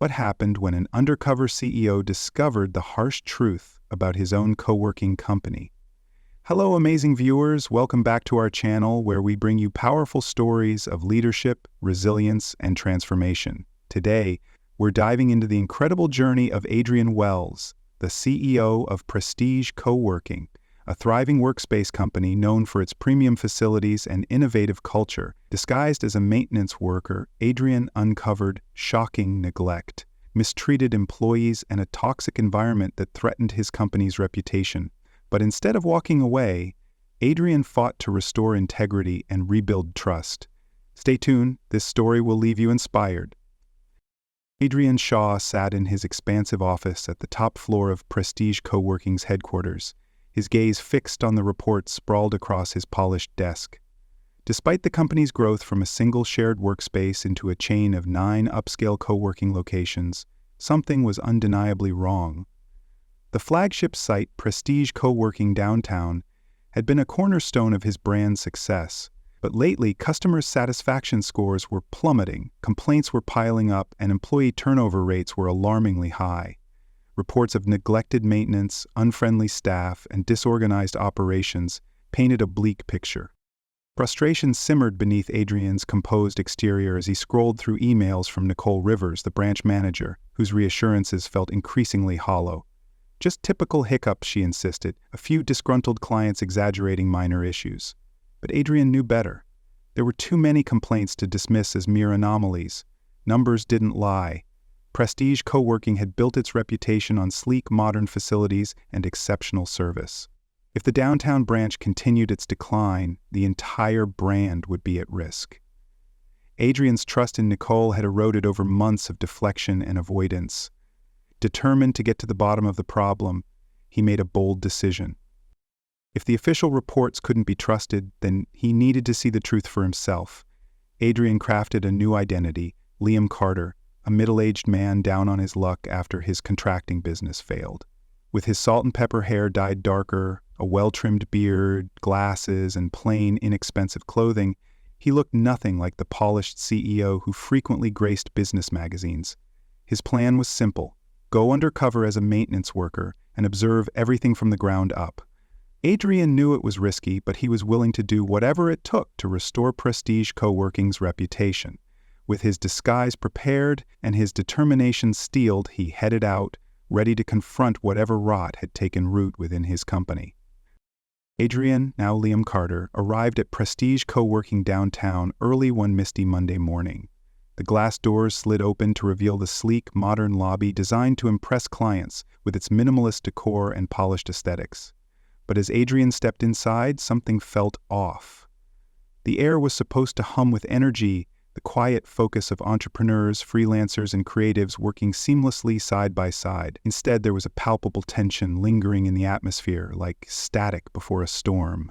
What happened when an undercover CEO discovered the harsh truth about his own co-working company? Hello, amazing viewers. Welcome back to our channel where we bring you powerful stories of leadership, resilience, and transformation. Today, we're diving into the incredible journey of Adrian Wells, the CEO of Prestige Co-working, a thriving workspace company known for its premium facilities and innovative culture. Disguised as a maintenance worker, Adrian uncovered shocking neglect, mistreated employees, and a toxic environment that threatened his company's reputation. But instead of walking away, Adrian fought to restore integrity and rebuild trust. Stay tuned, this story will leave you inspired. Adrian Shaw sat in his expansive office at the top floor of Prestige Co-working's headquarters, his gaze fixed on the reports sprawled across his polished desk. Despite the company's growth from a single shared workspace into a chain of 9 upscale co-working locations, something was undeniably wrong. The flagship site, Prestige Co-working Downtown, had been a cornerstone of his brand's success, but lately customer satisfaction scores were plummeting, complaints were piling up, and employee turnover rates were alarmingly high. Reports of neglected maintenance, unfriendly staff, and disorganized operations painted a bleak picture. Frustration simmered beneath Adrian's composed exterior as he scrolled through emails from Nicole Rivers, the branch manager, whose reassurances felt increasingly hollow. Just typical hiccups, she insisted, a few disgruntled clients exaggerating minor issues. But Adrian knew better. There were too many complaints to dismiss as mere anomalies. Numbers didn't lie. Prestige Co-working had built its reputation on sleek, modern facilities and exceptional service. If the downtown branch continued its decline, the entire brand would be at risk. Adrian's trust in Nicole had eroded over months of deflection and avoidance. Determined to get to the bottom of the problem, he made a bold decision. If the official reports couldn't be trusted, then he needed to see the truth for himself. Adrian crafted a new identity, Liam Carter, a middle-aged man down on his luck after his contracting business failed. With his salt-and-pepper hair dyed darker, a well-trimmed beard, glasses, and plain, inexpensive clothing, he looked nothing like the polished CEO who frequently graced business magazines. His plan was simple: go undercover as a maintenance worker and observe everything from the ground up. Adrian knew it was risky, but he was willing to do whatever it took to restore Prestige Co-working's reputation. With his disguise prepared and his determination steeled, he headed out, ready to confront whatever rot had taken root within his company. Adrian, now Liam Carter, arrived at Prestige Co-working Downtown early one misty Monday morning. The glass doors slid open to reveal the sleek, modern lobby designed to impress clients with its minimalist decor and polished aesthetics. But as Adrian stepped inside, something felt off. The air was supposed to hum with energy, the quiet focus of entrepreneurs, freelancers, and creatives working seamlessly side by side. Instead, there was a palpable tension lingering in the atmosphere, like static before a storm.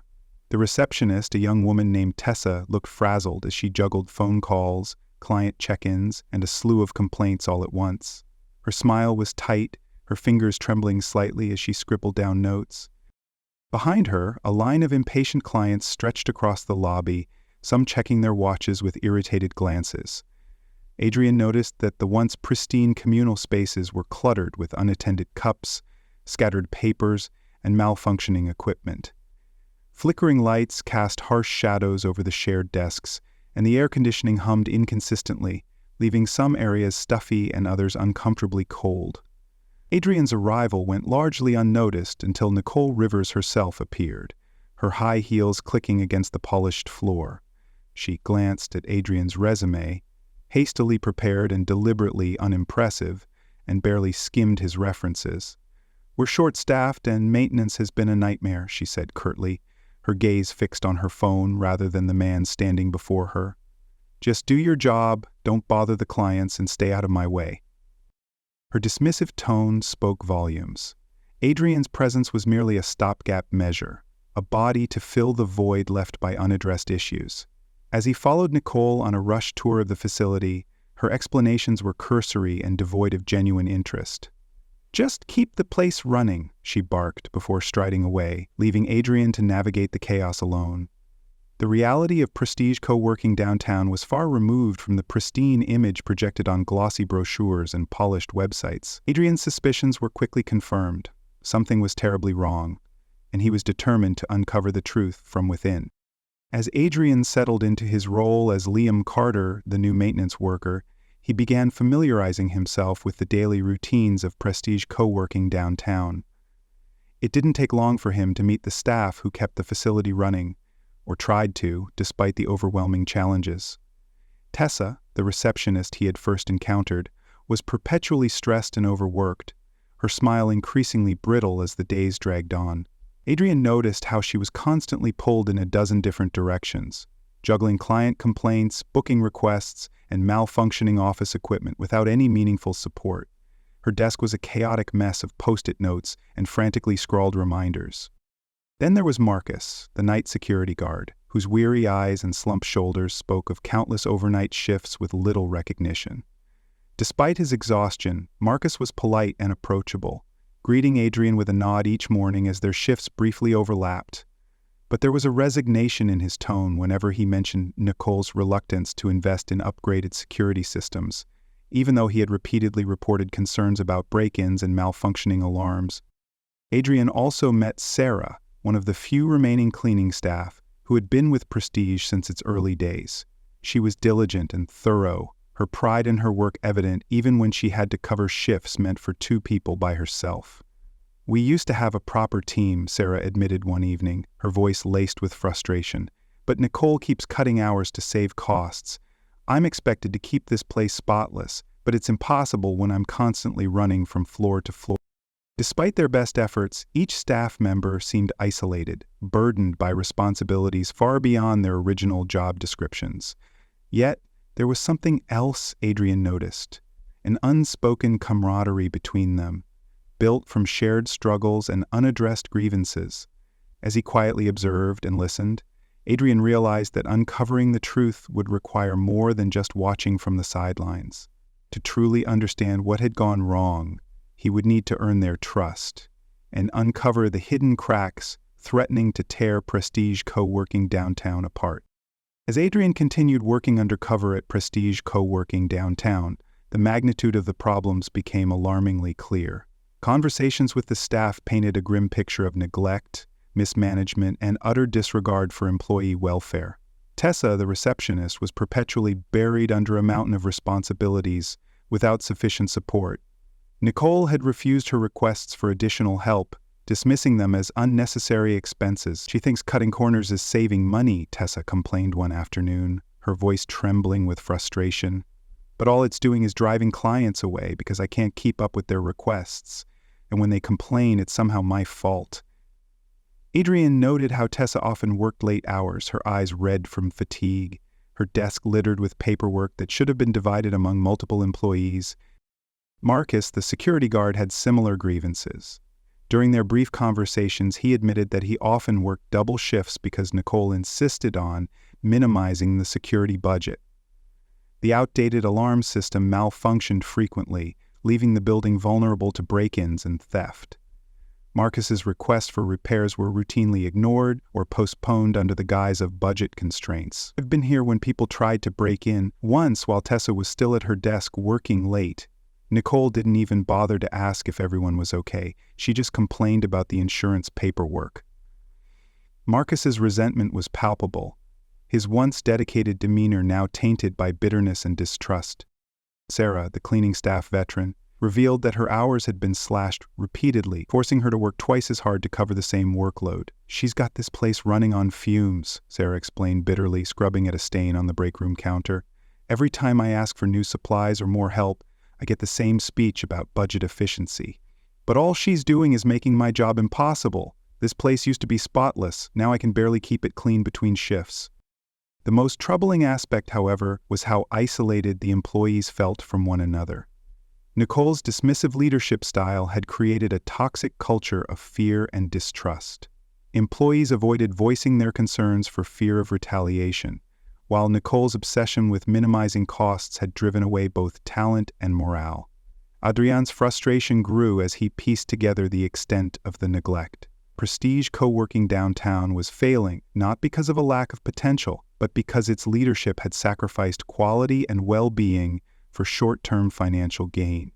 The receptionist, a young woman named Tessa, looked frazzled as she juggled phone calls, client check-ins, and a slew of complaints all at once. Her smile was tight, her fingers trembling slightly as she scribbled down notes. Behind her, a line of impatient clients stretched across the lobby, some checking their watches with irritated glances. Adrian noticed that the once pristine communal spaces were cluttered with unattended cups, scattered papers, and malfunctioning equipment. Flickering lights cast harsh shadows over the shared desks, and the air conditioning hummed inconsistently, leaving some areas stuffy and others uncomfortably cold. Adrian's arrival went largely unnoticed until Nicole Rivers herself appeared, her high heels clicking against the polished floor. She glanced at Adrian's resume, hastily prepared and deliberately unimpressive, and barely skimmed his references. "We're short-staffed and maintenance has been a nightmare," she said curtly, her gaze fixed on her phone rather than the man standing before her. "Just do your job, don't bother the clients, and stay out of my way." Her dismissive tone spoke volumes. Adrian's presence was merely a stopgap measure, a body to fill the void left by unaddressed issues. As he followed Nicole on a rush tour of the facility, her explanations were cursory and devoid of genuine interest. "Just keep the place running," she barked before striding away, leaving Adrian to navigate the chaos alone. The reality of prestige co-working downtown was far removed from the pristine image projected on glossy brochures and polished websites. Adrian's suspicions were quickly confirmed. Something was terribly wrong, and he was determined to uncover the truth from within. As Adrian settled into his role as Liam Carter, the new maintenance worker, he began familiarizing himself with the daily routines of prestige co-working downtown. It didn't take long for him to meet the staff who kept the facility running, or tried to, despite the overwhelming challenges. Tessa, the receptionist he had first encountered, was perpetually stressed and overworked, her smile increasingly brittle as the days dragged on. Adrian noticed how she was constantly pulled in a dozen different directions, juggling client complaints, booking requests, and malfunctioning office equipment without any meaningful support. Her desk was a chaotic mess of post-it notes and frantically scrawled reminders. Then there was Marcus, the night security guard, whose weary eyes and slumped shoulders spoke of countless overnight shifts with little recognition. Despite his exhaustion, Marcus was polite and approachable, greeting Adrian with a nod each morning as their shifts briefly overlapped. But there was a resignation in his tone whenever he mentioned Nicole's reluctance to invest in upgraded security systems, even though he had repeatedly reported concerns about break-ins and malfunctioning alarms. Adrian also met Sarah, one of the few remaining cleaning staff, who had been with Prestige since its early days. She was diligent and thorough, her pride in her work evident even when she had to cover shifts meant for 2 people by herself. "We used to have a proper team," Sarah admitted one evening, her voice laced with frustration. "But Nicole keeps cutting hours to save costs. I'm expected to keep this place spotless, but it's impossible when I'm constantly running from floor to floor." Despite their best efforts, each staff member seemed isolated, burdened by responsibilities far beyond their original job descriptions. Yet, there was something else Adrian noticed, an unspoken camaraderie between them, built from shared struggles and unaddressed grievances. As he quietly observed and listened, Adrian realized that uncovering the truth would require more than just watching from the sidelines. To truly understand what had gone wrong, he would need to earn their trust and uncover the hidden cracks threatening to tear Prestige co-working downtown apart. As Adrian continued working undercover at Prestige co-working downtown, the magnitude of the problems became alarmingly clear. Conversations with the staff painted a grim picture of neglect, mismanagement, and utter disregard for employee welfare. Tessa, the receptionist, was perpetually buried under a mountain of responsibilities without sufficient support. Nicole had refused her requests for additional help, dismissing them as unnecessary expenses. "She thinks cutting corners is saving money," Tessa complained one afternoon, her voice trembling with frustration. "But all it's doing is driving clients away because I can't keep up with their requests. And when they complain, it's somehow my fault." Adrian noted how Tessa often worked late hours, her eyes red from fatigue, her desk littered with paperwork that should have been divided among multiple employees. Marcus, the security guard, had similar grievances. During their brief conversations, he admitted that he often worked double shifts because Nicole insisted on minimizing the security budget. The outdated alarm system malfunctioned frequently, leaving the building vulnerable to break-ins and theft. Marcus's requests for repairs were routinely ignored or postponed under the guise of budget constraints. "I've been here when people tried to break in. Once, while Tessa was still at her desk working late, Nicole didn't even bother to ask if everyone was okay. She just complained about the insurance paperwork." Marcus's resentment was palpable, his once dedicated demeanor now tainted by bitterness and distrust. Sarah, the cleaning staff veteran, revealed that her hours had been slashed repeatedly, forcing her to work twice as hard to cover the same workload. "She's got this place running on fumes," Sarah explained bitterly, scrubbing at a stain on the break room counter. "Every time I ask for new supplies or more help, I get the same speech about budget efficiency. But all she's doing is making my job impossible. This place used to be spotless, now I can barely keep it clean between shifts." The most troubling aspect, however, was how isolated the employees felt from one another. Nicole's dismissive leadership style had created a toxic culture of fear and distrust. Employees avoided voicing their concerns for fear of retaliation, while Nicole's obsession with minimizing costs had driven away both talent and morale. Adrian's frustration grew as he pieced together the extent of the neglect. Prestige co-working downtown was failing not because of a lack of potential, but because its leadership had sacrificed quality and well-being for short-term financial gain.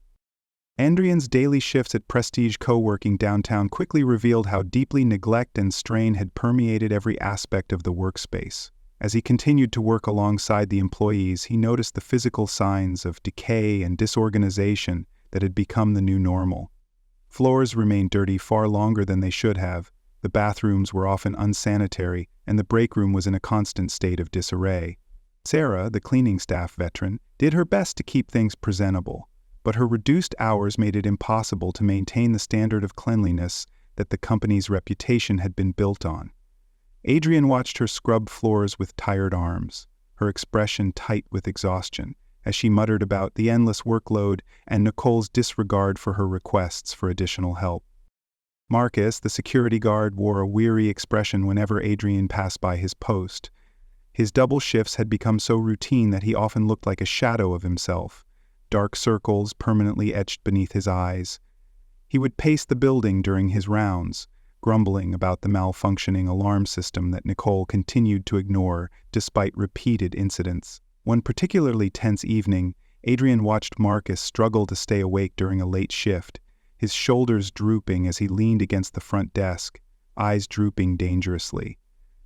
Adrian's daily shifts at Prestige co-working downtown quickly revealed how deeply neglect and strain had permeated every aspect of the workspace. As he continued to work alongside the employees, he noticed the physical signs of decay and disorganization that had become the new normal. Floors remained dirty far longer than they should have, the bathrooms were often unsanitary, and the break room was in a constant state of disarray. Sarah, the cleaning staff veteran, did her best to keep things presentable, but her reduced hours made it impossible to maintain the standard of cleanliness that the company's reputation had been built on. Adrian watched her scrub floors with tired arms, her expression tight with exhaustion, as she muttered about the endless workload and Nicole's disregard for her requests for additional help. Marcus, the security guard, wore a weary expression whenever Adrian passed by his post. His double shifts had become so routine that he often looked like a shadow of himself, dark circles permanently etched beneath his eyes. He would pace the building during his rounds, grumbling about the malfunctioning alarm system that Nicole continued to ignore despite repeated incidents. One particularly tense evening, Adrian watched Marcus struggle to stay awake during a late shift, his shoulders drooping as he leaned against the front desk, eyes drooping dangerously.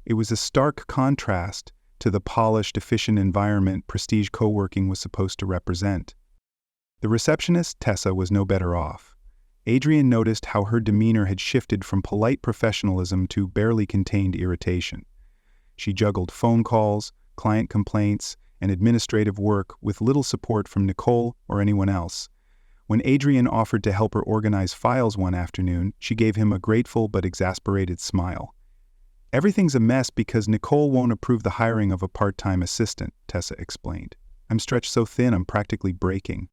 It was a stark contrast to the polished, efficient environment Prestige co-working was supposed to represent. The receptionist, Tessa, was no better off. Adrian noticed how her demeanor had shifted from polite professionalism to barely contained irritation. She juggled phone calls, client complaints, and administrative work with little support from Nicole or anyone else. When Adrian offered to help her organize files one afternoon, she gave him a grateful but exasperated smile. "Everything's a mess because Nicole won't approve the hiring of a part-time assistant," Tessa explained. "I'm stretched so thin I'm practically breaking."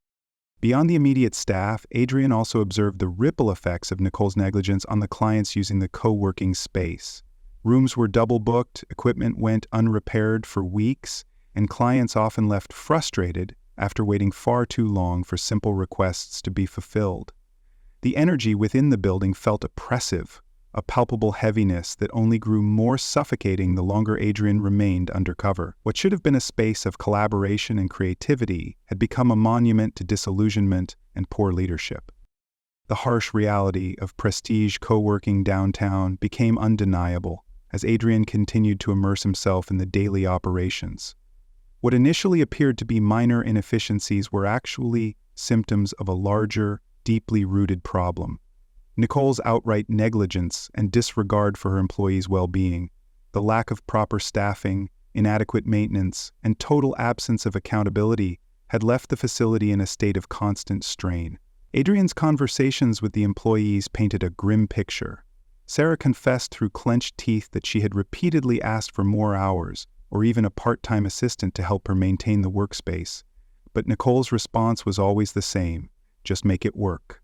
Beyond the immediate staff, Adrian also observed the ripple effects of Nicole's negligence on the clients using the co-working space. Rooms were double booked, equipment went unrepaired for weeks, and clients often left frustrated after waiting far too long for simple requests to be fulfilled. The energy within the building felt oppressive, a palpable heaviness that only grew more suffocating the longer Adrian remained undercover. What should have been a space of collaboration and creativity had become a monument to disillusionment and poor leadership. The harsh reality of Prestige co-working downtown became undeniable as Adrian continued to immerse himself in the daily operations. What initially appeared to be minor inefficiencies were actually symptoms of a larger, deeply rooted problem. Nicole's outright negligence and disregard for her employees' well-being, the lack of proper staffing, inadequate maintenance, and total absence of accountability had left the facility in a state of constant strain. Adrian's conversations with the employees painted a grim picture. Sarah confessed through clenched teeth that she had repeatedly asked for more hours, or even a part-time assistant to help her maintain the workspace. But Nicole's response was always the same: just make it work.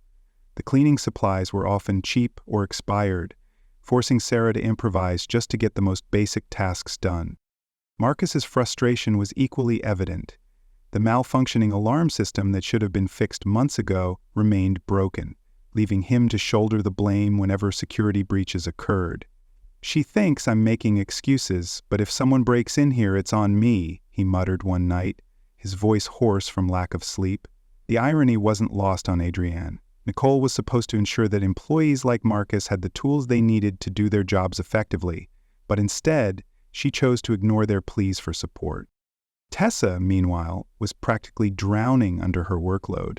The cleaning supplies were often cheap or expired, forcing Sarah to improvise just to get the most basic tasks done. Marcus's frustration was equally evident. The malfunctioning alarm system that should have been fixed months ago remained broken, leaving him to shoulder the blame whenever security breaches occurred. "She thinks I'm making excuses, but if someone breaks in here, it's on me," he muttered one night, his voice hoarse from lack of sleep. The irony wasn't lost on Adrienne. Nicole was supposed to ensure that employees like Marcus had the tools they needed to do their jobs effectively, but instead, she chose to ignore their pleas for support. Tessa, meanwhile, was practically drowning under her workload.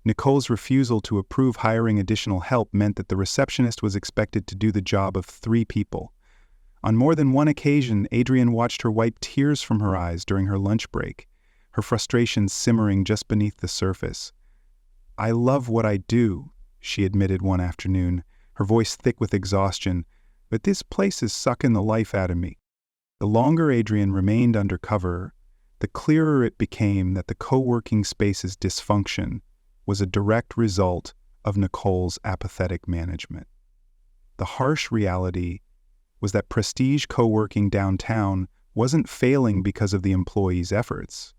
Nicole's refusal to approve hiring additional help meant that the receptionist was expected to do the job of 3 people. On more than one occasion, Adrian watched her wipe tears from her eyes during her lunch break, her frustration simmering just beneath the surface. "I love what I do," she admitted one afternoon, her voice thick with exhaustion, "but this place is sucking the life out of me." The longer Adrian remained undercover, the clearer it became that the co-working space's dysfunction was a direct result of Nicole's apathetic management. The harsh reality was that Prestige co-working downtown wasn't failing because of the employees' efforts.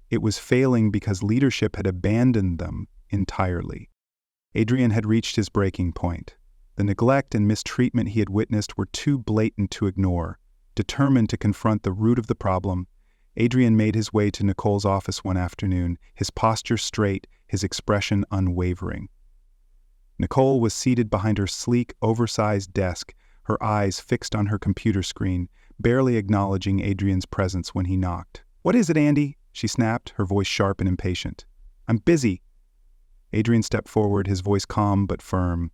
It was failing because leadership had abandoned them entirely. Adrian had reached his breaking point. The neglect and mistreatment he had witnessed were too blatant to ignore. Determined to confront the root of the problem, Adrian made his way to Nicole's office one afternoon, his posture straight, his expression unwavering. Nicole was seated behind her sleek, oversized desk, her eyes fixed on her computer screen, barely acknowledging Adrian's presence when he knocked. "What is it, Andy?" she snapped, her voice sharp and impatient. "I'm busy." Adrian stepped forward, his voice calm but firm.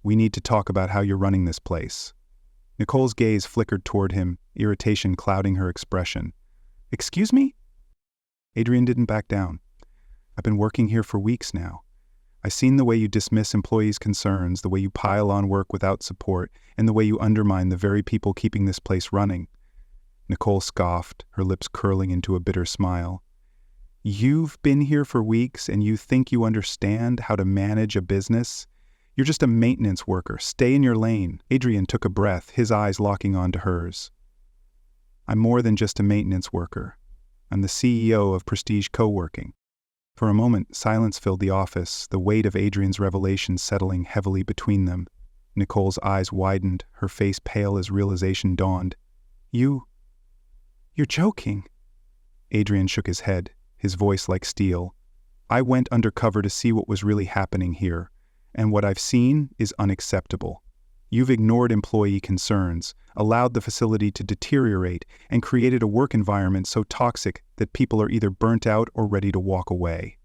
"We need to talk about how you're running this place." Nicole's gaze flickered toward him, irritation clouding her expression. "Excuse me?" Adrian didn't back down. "I've been working here for weeks now. I've seen the way you dismiss employees' concerns, the way you pile on work without support, and the way you undermine the very people keeping this place running." Nicole scoffed, her lips curling into a bitter smile. "You've been here for weeks and you think you understand how to manage a business? You're just a maintenance worker. Stay in your lane." Adrian took a breath, his eyes locking onto hers. "I'm more than just a maintenance worker. I'm the CEO of Prestige Co-working." For a moment, silence filled the office, the weight of Adrian's revelation settling heavily between them. Nicole's eyes widened, her face pale as realization dawned. You're joking." Adrian shook his head, his voice like steel. "I went undercover to see what was really happening here, and what I've seen is unacceptable. You've ignored employee concerns, allowed the facility to deteriorate, and created a work environment so toxic that people are either burnt out or ready to walk away."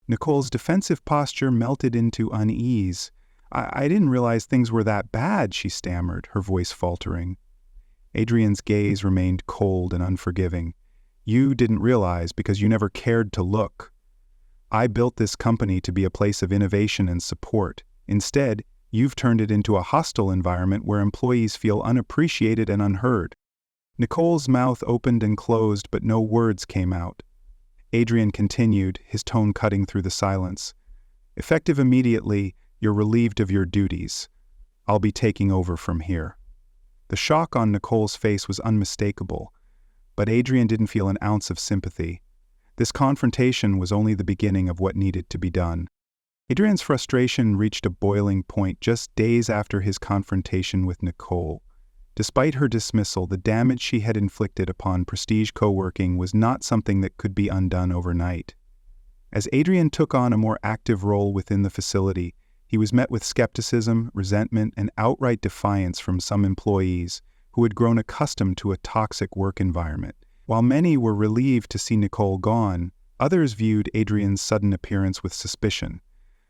Nicole's defensive posture melted into unease. I didn't realize things were that bad," she stammered, her voice faltering. Adrian's gaze remained cold and unforgiving. "You didn't realize because you never cared to look. I built this company to be a place of innovation and support. Instead, you've turned it into a hostile environment where employees feel unappreciated and unheard." Nicole's mouth opened and closed, but no words came out. Adrian continued, his tone cutting through the silence. "Effective immediately, you're relieved of your duties. I'll be taking over from here." The shock on Nicole's face was unmistakable, but Adrian didn't feel an ounce of sympathy. This confrontation was only the beginning of what needed to be done. Adrian's frustration reached a boiling point just days after his confrontation with Nicole. Despite her dismissal, the damage she had inflicted upon Prestige Co-working was not something that could be undone overnight. As Adrian took on a more active role within the facility, he was met with skepticism, resentment, and outright defiance from some employees who had grown accustomed to a toxic work environment. While many were relieved to see Nicole gone, others viewed Adrian's sudden appearance with suspicion,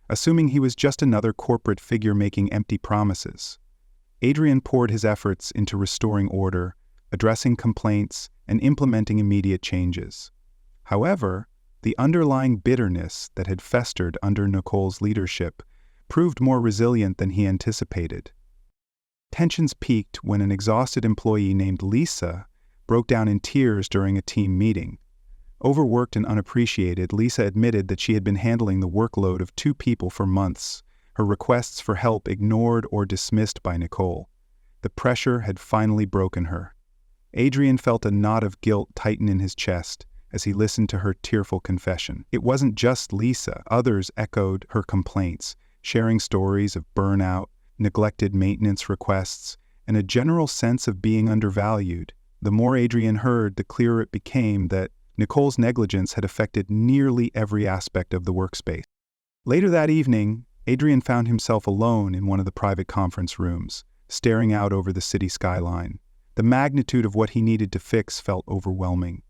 assuming he was just another corporate figure making empty promises. Adrian poured his efforts into restoring order, addressing complaints, and implementing immediate changes. However, the underlying bitterness that had festered under Nicole's leadership proved more resilient than he anticipated. Tensions peaked when an exhausted employee named Lisa broke down in tears during a team meeting. Overworked and unappreciated, Lisa admitted that she had been handling the workload of 2 people for months, her requests for help ignored or dismissed by Nicole. The pressure had finally broken her. Adrian felt a knot of guilt tighten in his chest as he listened to her tearful confession. It wasn't just Lisa. Others echoed her complaints, sharing stories of burnout, neglected maintenance requests, and a general sense of being undervalued. The more Adrian heard, the clearer it became that Nicole's negligence had affected nearly every aspect of the workspace. Later that evening, Adrian found himself alone in one of the private conference rooms, staring out over the city skyline. The magnitude of what he needed to fix felt overwhelming.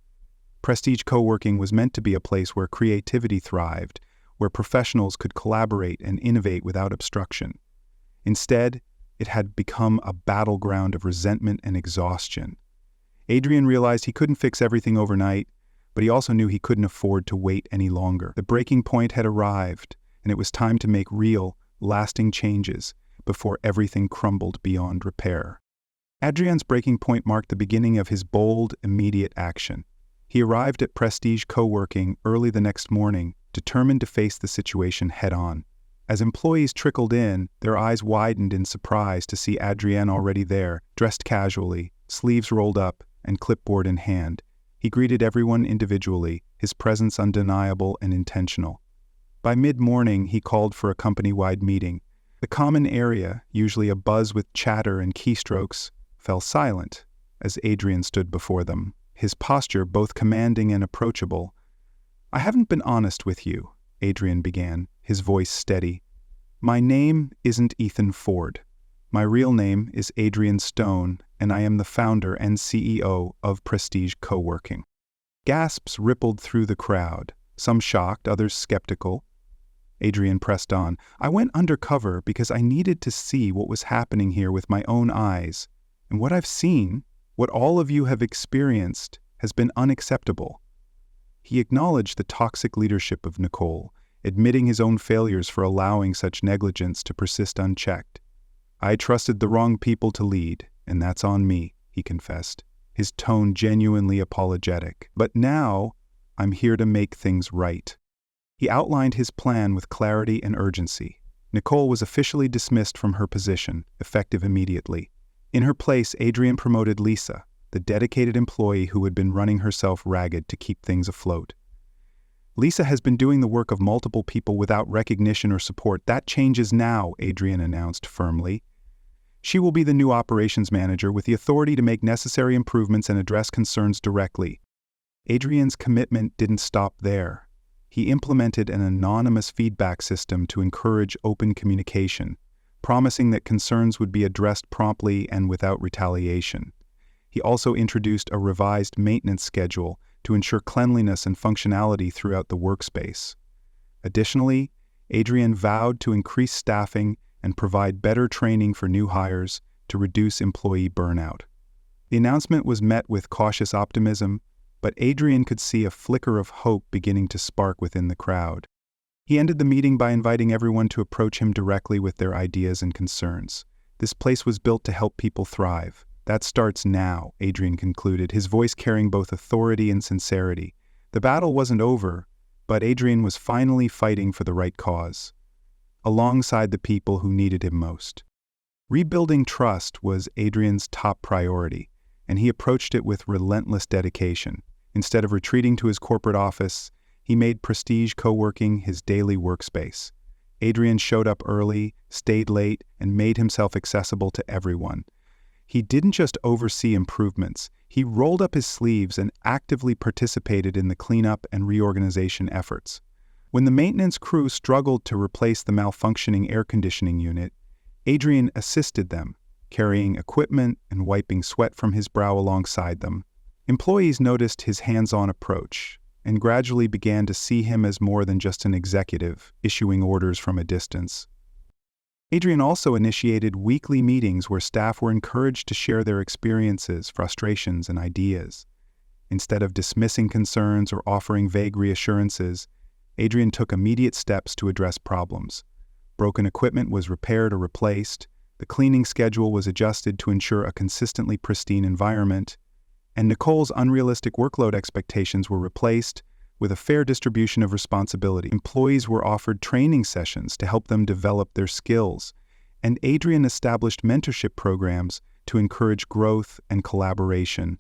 Prestige Co-working was meant to be a place where creativity thrived, where professionals could collaborate and innovate without obstruction. Instead, it had become a battleground of resentment and exhaustion. Adrian realized he couldn't fix everything overnight, but he also knew he couldn't afford to wait any longer. The breaking point had arrived, and it was time to make real, lasting changes before everything crumbled beyond repair. Adrian's breaking point marked the beginning of his bold, immediate action. He arrived at Prestige Co-working early the next morning, determined to face the situation head-on. As employees trickled in, their eyes widened in surprise to see Adrian already there, dressed casually, sleeves rolled up, and clipboard in hand. He greeted everyone individually, his presence undeniable and intentional. By mid-morning, he called for a company-wide meeting, The common area, usually abuzz with chatter and keystrokes, fell silent as Adrian stood before them, his posture both commanding and approachable. "I haven't been honest with you," Adrian began, his voice steady. "My name isn't Ethan Ford. My real name is Adrian Stone, and I am the founder and CEO of Prestige Co-working." Gasps rippled through the crowd, some shocked, others skeptical. Adrian pressed on. "I went undercover because I needed to see what was happening here with my own eyes. And what I've seen, what all of you have experienced, has been unacceptable." He acknowledged the toxic leadership of Nicole, admitting his own failures for allowing such negligence to persist unchecked. "I trusted the wrong people to lead, and that's on me," he confessed, his tone genuinely apologetic. "But now, I'm here to make things right." He outlined his plan with clarity and urgency. Nicole was officially dismissed from her position, effective immediately. In her place, Adrian promoted Lisa, the dedicated employee who had been running herself ragged to keep things afloat. "Lisa has been doing the work of multiple people without recognition or support. That changes now," Adrian announced firmly. "She will be the new operations manager with the authority to make necessary improvements and address concerns directly." Adrian's commitment didn't stop there. He implemented an anonymous feedback system to encourage open communication, promising that concerns would be addressed promptly and without retaliation. He also introduced a revised maintenance schedule to ensure cleanliness and functionality throughout the workspace. Additionally, Adrian vowed to increase staffing and provide better training for new hires to reduce employee burnout. The announcement was met with cautious optimism, but Adrian could see a flicker of hope beginning to spark within the crowd. He ended the meeting by inviting everyone to approach him directly with their ideas and concerns. "This place was built to help people thrive. That starts now," Adrian concluded, his voice carrying both authority and sincerity. The battle wasn't over, but Adrian was finally fighting for the right cause, alongside the people who needed him most. Rebuilding trust was Adrian's top priority, and he approached it with relentless dedication. Instead of retreating to his corporate office, he made Prestige Co-working his daily workspace. Adrian showed up early, stayed late, and made himself accessible to everyone. He didn't just oversee improvements, he rolled up his sleeves and actively participated in the cleanup and reorganization efforts. When the maintenance crew struggled to replace the malfunctioning air conditioning unit, Adrian assisted them, carrying equipment and wiping sweat from his brow alongside them. Employees noticed his hands-on approach and gradually began to see him as more than just an executive, issuing orders from a distance. Adrian also initiated weekly meetings where staff were encouraged to share their experiences, frustrations, and ideas. Instead of dismissing concerns or offering vague reassurances, Adrian took immediate steps to address problems. Broken equipment was repaired or replaced, the cleaning schedule was adjusted to ensure a consistently pristine environment, and Nicole's unrealistic workload expectations were replaced with a fair distribution of responsibility. Employees were offered training sessions to help them develop their skills, and Adrian established mentorship programs to encourage growth and collaboration.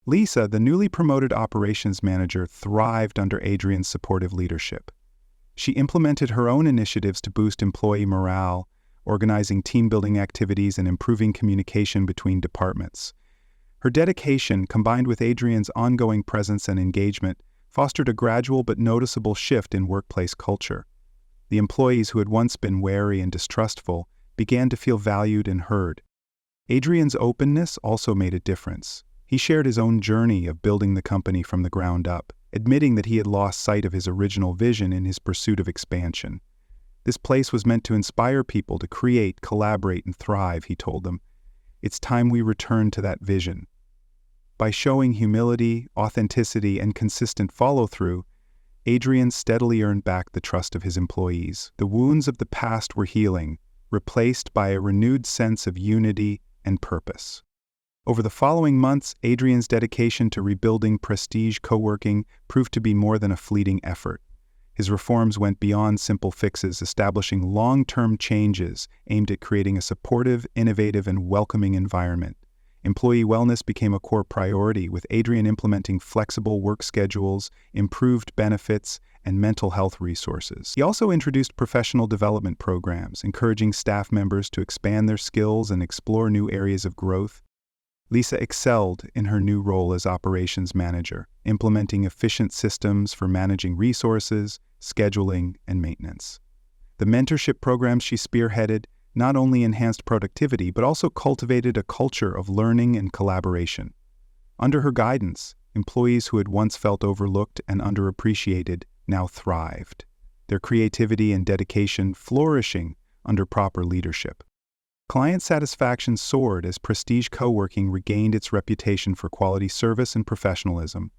Lisa, the newly promoted operations manager, thrived under Adrian's supportive leadership. She implemented her own initiatives to boost employee morale, organizing team-building activities and improving communication between departments. Her dedication, combined with Adrian's ongoing presence and engagement, fostered a gradual but noticeable shift in workplace culture. The employees who had once been wary and distrustful began to feel valued and heard. Adrian's openness also made a difference. He shared his own journey of building the company from the ground up, admitting that he had lost sight of his original vision in his pursuit of expansion. This place was meant to inspire people to create, collaborate, and thrive, he told them. It's time we return to that vision. By showing humility, authenticity, and consistent follow-through, Adrian steadily earned back the trust of his employees. The wounds of the past were healing, replaced by a renewed sense of unity and purpose. Over the following months, Adrian's dedication to rebuilding Prestige Co-working proved to be more than a fleeting effort. His reforms went beyond simple fixes, establishing long-term changes aimed at creating a supportive, innovative, and welcoming environment. Employee wellness became a core priority, with Adrian implementing flexible work schedules, improved benefits, and mental health resources. He also introduced professional development programs, encouraging staff members to expand their skills and explore new areas of growth. Lisa excelled in her new role as operations manager, implementing efficient systems for managing resources, scheduling, and maintenance. The mentorship programs she spearheaded not only enhanced productivity but also cultivated a culture of learning and collaboration. Under her guidance, employees who had once felt overlooked and underappreciated now thrived, their creativity and dedication flourishing under proper leadership. Client satisfaction soared as Prestige Co-working regained its reputation for quality service and professionalism.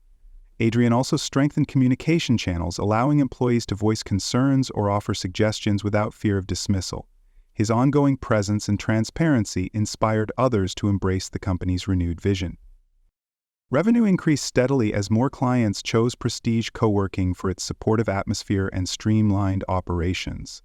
Adrian also strengthened communication channels, allowing employees to voice concerns or offer suggestions without fear of dismissal. His ongoing presence and transparency inspired others to embrace the company's renewed vision. Revenue increased steadily as more clients chose Prestige Co-working for its supportive atmosphere and streamlined operations.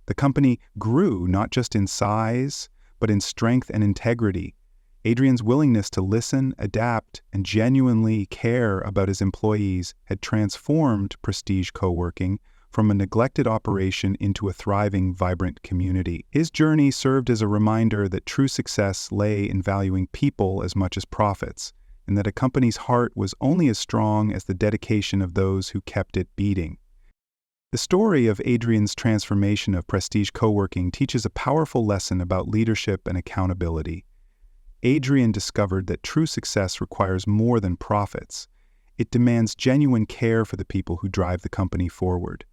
The company grew not just in size, but in strength and integrity. Adrian's willingness to listen, adapt, and genuinely care about his employees had transformed Prestige Co-working from a neglected operation into a thriving, vibrant community. His journey served as a reminder that true success lay in valuing people as much as profits, and that a company's heart was only as strong as the dedication of those who kept it beating. The story of Adrian's transformation of Prestige Co-working teaches a powerful lesson about leadership and accountability. Adrian discovered that true success requires more than profits. It demands genuine care for the people who drive the company forward.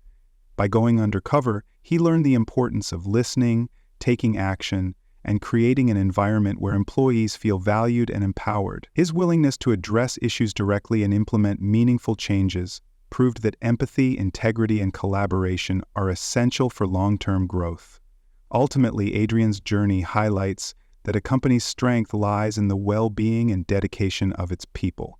By going undercover, he learned the importance of listening, taking action, and creating an environment where employees feel valued and empowered. His willingness to address issues directly and implement meaningful changes proved that empathy, integrity, and collaboration are essential for long-term growth. Ultimately, Adrian's journey highlights that a company's strength lies in the well-being and dedication of its people.